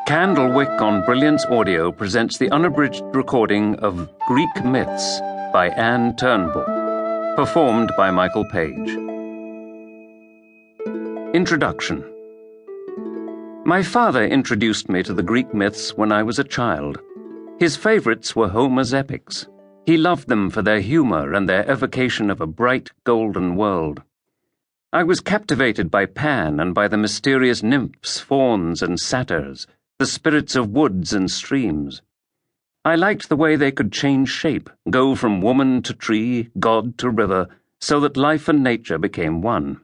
Candlewick on Brilliance Audio presents the unabridged recording of Greek Myths by Turnbull, performed by Michael Page. Introduction. My father introduced me to the Greek myths when I was a child. His favorites were Homer's epics. He loved them for their humor and their evocation of a bright, golden world. I was captivated by Pan and by the mysterious nymphs, fauns, and satyrs, the spirits of woods and streams. I liked the way they could change shape, go from woman to tree, god to river, so that life and nature became one.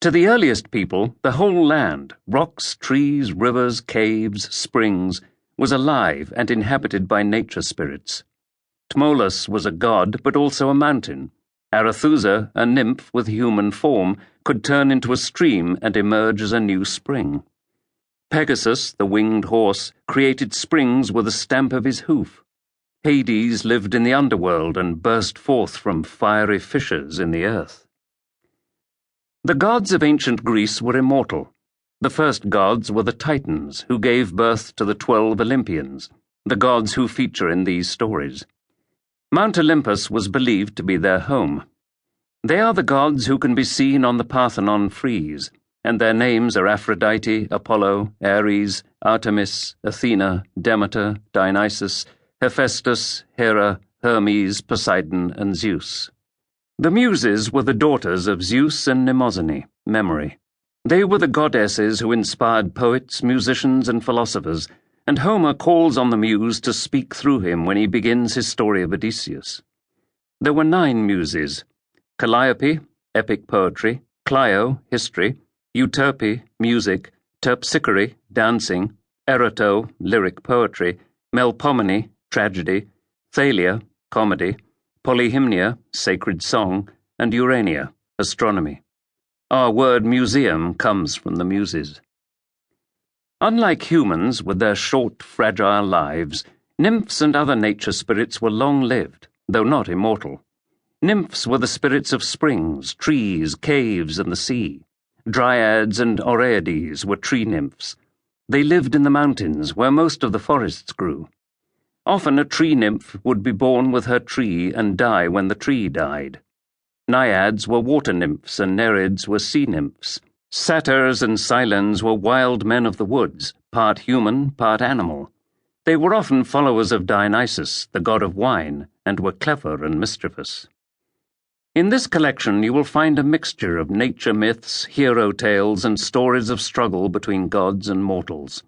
To the earliest people, the whole land, rocks, trees, rivers, caves, springs, was alive and inhabited by nature spirits. Tmolus was a god, but also a mountain. Arethusa, a nymph with human form, could turn into a stream and emerge as a new spring. Pegasus, the winged horse, created springs with a stamp of his hoof. Hades lived in the underworld and burst forth from fiery fissures in the earth. The gods of ancient Greece were immortal. The first gods were the Titans, who gave birth to the 12 Olympians, the gods who feature in these stories. Mount Olympus was believed to be their home. They are the gods who can be seen on the Parthenon frieze, and their names are Aphrodite, Apollo, Ares, Artemis, Athena, Demeter, Dionysus, Hephaestus, Hera, Hermes, Poseidon, and Zeus. The Muses were the daughters of Zeus and Mnemosyne, memory. They were the goddesses who inspired poets, musicians, and philosophers, and Homer calls on the Muse to speak through him when he begins his story of Odysseus. There were 9 Muses: Calliope, epic poetry; Clio, history; Euterpe, music; Terpsichore, dancing; Eroto, lyric poetry; Melpomene, tragedy; Thalia, comedy; Polyhymnia, sacred song; and Urania, astronomy. Our word museum comes from the Muses. Unlike humans, with their short, fragile lives, nymphs and other nature spirits were long-lived, though not immortal. Nymphs were the spirits of springs, trees, caves, and the sea. Dryads and Oreades were tree nymphs. They lived in the mountains, where most of the forests grew. Often a tree nymph would be born with her tree and die when the tree died. Naiads were water nymphs and Nereids were sea nymphs. Satyrs and Silens were wild men of the woods, part human, part animal. They were often followers of Dionysus, the god of wine, and were clever and mischievous. In this collection you will find a mixture of nature myths, hero tales, and stories of struggle between gods and mortals.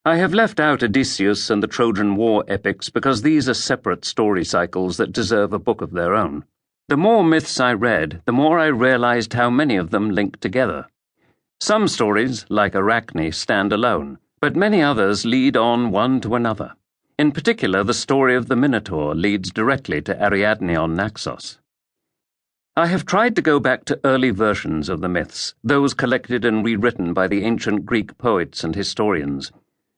I have left out Odysseus and the Trojan War epics because these are separate story cycles that deserve a book of their own. The more myths I read, the more I realized how many of them link together. Some stories, like Arachne, stand alone, but many others lead on one to another. In particular, the story of the Minotaur leads directly to Ariadne on Naxos. I have tried to go back to early versions of the myths, those collected and rewritten by the ancient Greek poets and historians.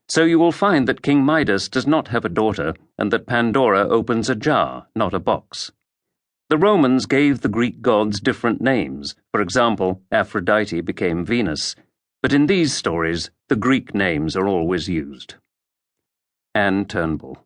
So you will find that King Midas does not have a daughter, and that Pandora opens a jar, not a box. The Romans gave the Greek gods different names. For example, Aphrodite became Venus, but in these stories, the Greek names are always used. Turnbull.